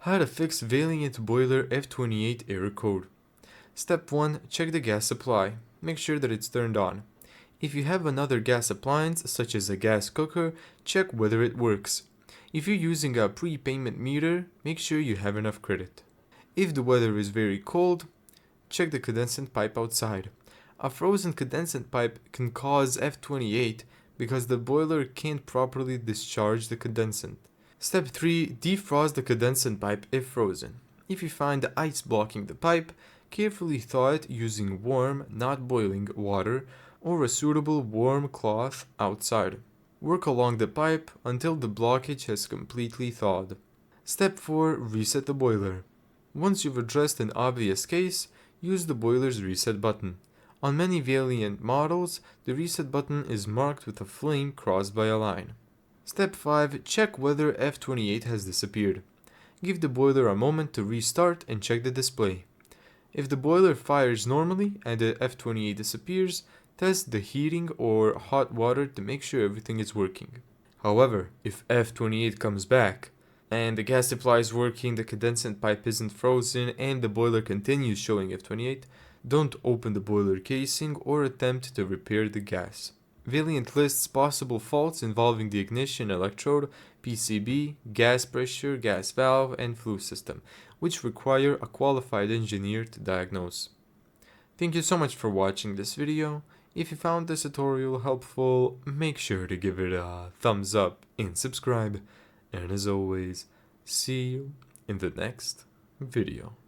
How to fix Vaillant boiler F28 error code. Step 1. Check the gas supply. Make sure that it's turned on. If you have another gas appliance, such as a gas cooker, check whether it works. If you're using a prepayment meter, make sure you have enough credit. If the weather is very cold, check the condensate pipe outside. A frozen condensate pipe can cause F28 because the boiler can't properly discharge the condensate. Step 3. Defrost the condensate pipe if frozen. If you find the ice blocking the pipe, carefully thaw it using warm, not boiling, water or a suitable warm cloth outside. Work along the pipe until the blockage has completely thawed. Step 4. Reset the boiler. Once you've addressed an obvious case, use the boiler's reset button. On many Vaillant models, the reset button is marked with a flame crossed by a line. Step 5. Check whether F28 has disappeared. Give the boiler a moment to restart and check the display. If the boiler fires normally and the F28 disappears, test the heating or hot water to make sure everything is working. However, if F28 comes back and the gas supply is working, the condensate pipe isn't frozen, and the boiler continues showing F28, don't open the boiler casing or attempt to repair the gas. Vaillant lists possible faults involving the ignition electrode, PCB, gas pressure, gas valve, and flue system, which require a qualified engineer to diagnose. Thank you so much for watching this video. If you found this tutorial helpful, make sure to give it a thumbs up and subscribe. And as always, see you in the next video.